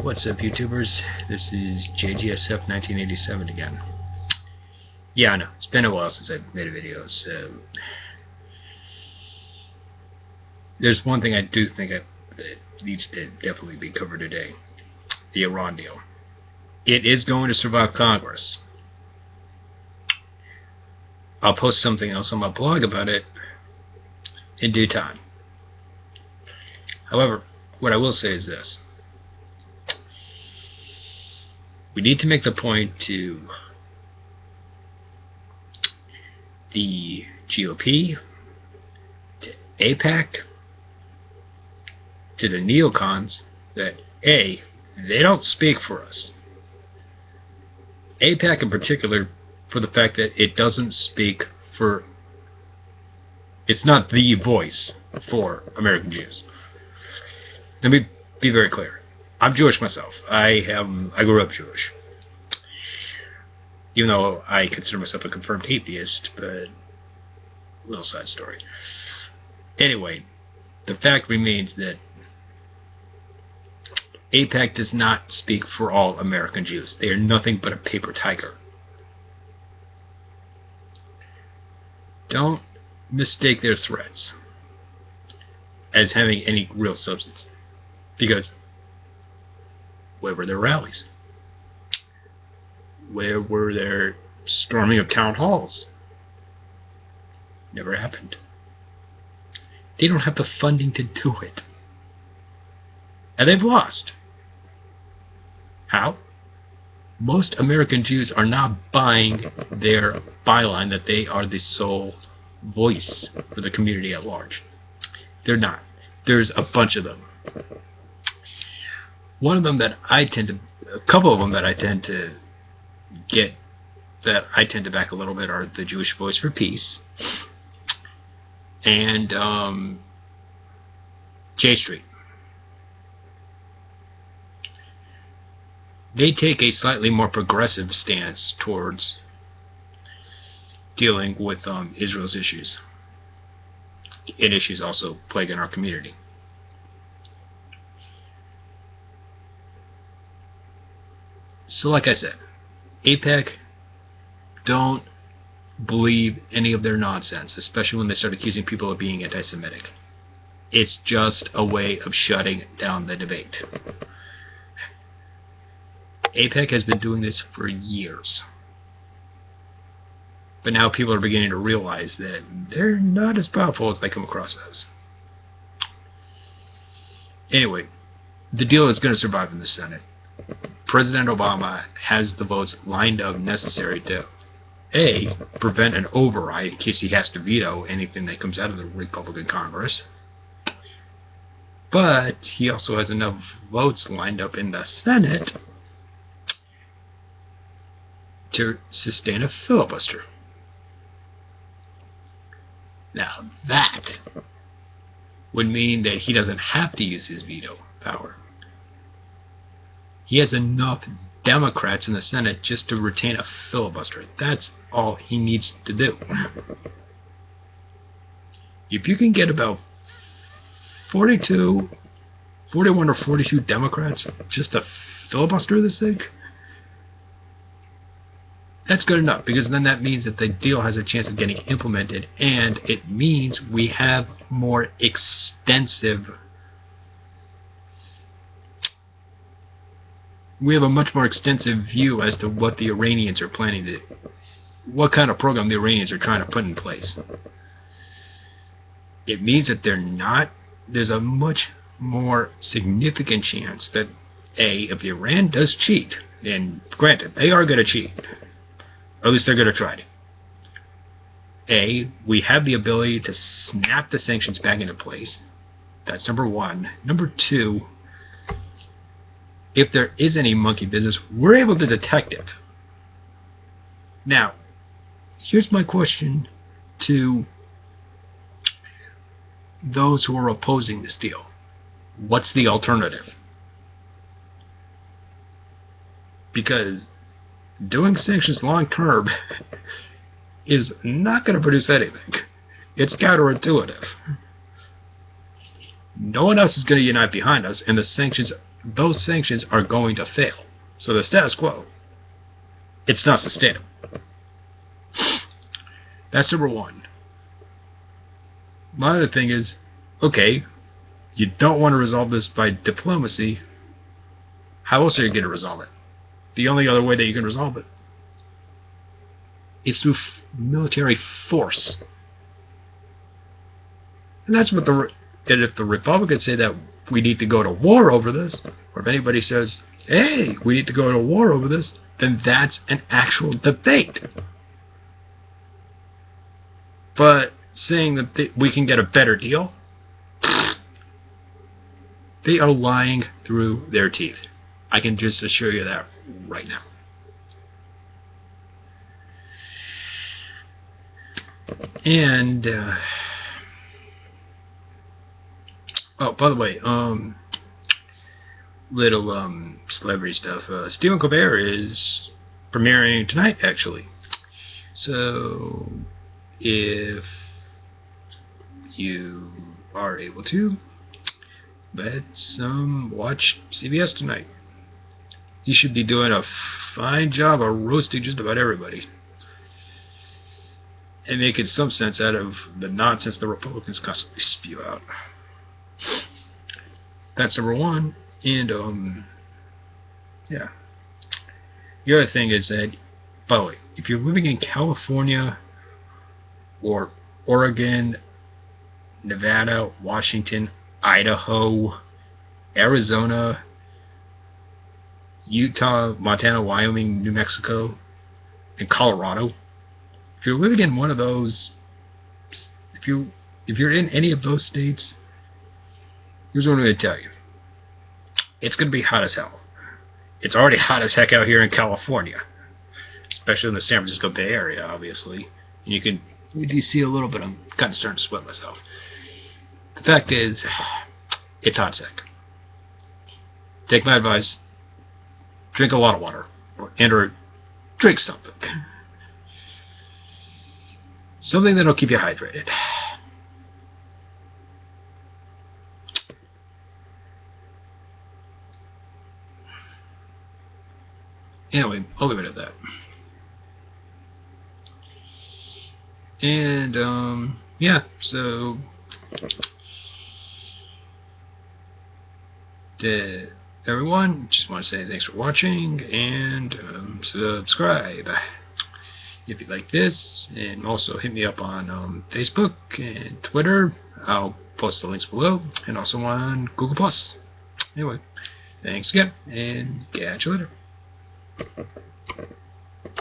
What's up, YouTubers? This is Jgsf1987 again. Yeah, I know, it's been a while since I've made a video, so there's one thing I do think that needs to definitely be covered today. The Iran deal. It is going to survive Congress. I'll post something else on my blog about it in due time. However, what I will say is this. We need to make the point to the GOP, to AIPAC, to the neocons, that A, they don't speak for us. AIPAC in particular, for the fact that it doesn't speak for, it's not the voice for American Jews. Let me be very clear. I'm Jewish myself. I grew up Jewish. Even though I consider myself a confirmed atheist, but little side story. Anyway, the fact remains that AIPAC does not speak for all American Jews. They are nothing but a paper tiger. Don't mistake their threats as having any real substance. Because where were their rallies? Where were their storming of town halls? Never happened. They don't have the funding to do it. And they've lost. How? Most American Jews are not buying their byline that they are the sole voice for the community at large. They're not. There's a bunch of them. One of them that a couple of them that I tend to back a little bit are the Jewish Voice for Peace and J Street. They take a slightly more progressive stance towards dealing with Israel's issues and issues also plaguing our community. So like I said, AIPAC, don't believe any of their nonsense, especially when they start accusing people of being anti-Semitic. It's just a way of shutting down the debate. AIPAC has been doing this for years. But now people are beginning to realize that they're not as powerful as they come across as. Anyway, the deal is going to survive in the Senate. President Obama has the votes lined up necessary to A, prevent an override in case he has to veto anything that comes out of the Republican Congress. But he also has enough votes lined up in the Senate to sustain a filibuster. Now that would mean that he doesn't have to use his veto power. He has enough Democrats in the Senate just to retain a filibuster. That's all he needs to do. If you can get about 41 or 42 Democrats just to filibuster this thing, that's good enough, because then that means that the deal has a chance of getting implemented, and it means we have more extensive we have a much more extensive view as to what the Iranians are planning to, what kind of program the Iranians are trying to put in place. It means that there's a much more significant chance that A, if Iran does cheat, and granted, they are going to cheat, or at least they're going to try to. A, we have the ability to snap the sanctions back into place. That's number one. Number two, if there is any monkey business, we're able to detect it. Now, here's my question to those who are opposing this deal. What's the alternative? Because doing sanctions long term is not going to produce anything. It's counterintuitive. No one else is going to unite behind us, and the sanctions those sanctions are going to fail. So the status quo, it's not sustainable. That's number one. My other thing is, okay, you don't want to resolve this by diplomacy. How else are you going to resolve it? The only other way that you can resolve it is through military force. And that's what and if the Republicans say that we need to go to war over this, or if anybody says, hey, we need to go to war over this, then that's an actual debate. But saying that we can get a better deal, they are lying through their teeth. I can just assure you that right now. And oh, by the way, little celebrity stuff. Stephen Colbert is premiering tonight, actually. So if you are able to, let's watch CBS tonight. He should be doing a fine job of roasting just about everybody and making some sense out of the nonsense the Republicans constantly spew out. That's number one. And yeah. The other thing is that, by the way, if you're living in California or Oregon, Nevada, Washington, Idaho, Arizona, Utah, Montana, Wyoming, New Mexico, and Colorado, if you're living in one of those, if you're in any of those states, here's what I'm going to tell you. It's going to be hot as hell. It's already hot as heck out here in California, especially in the San Francisco Bay Area, obviously. And you see a little bit. I'm kind of starting to sweat myself. The fact is, it's hot as heck. Take my advice. Drink a lot of water, or drink something. Something that'll keep you hydrated. Anyway, I'll leave it at that. And, yeah, so everyone, just want to say thanks for watching, and subscribe if you like this, and also hit me up on Facebook and Twitter. I'll post the links below, and also on Google+. Anyway, thanks again, and catch you later.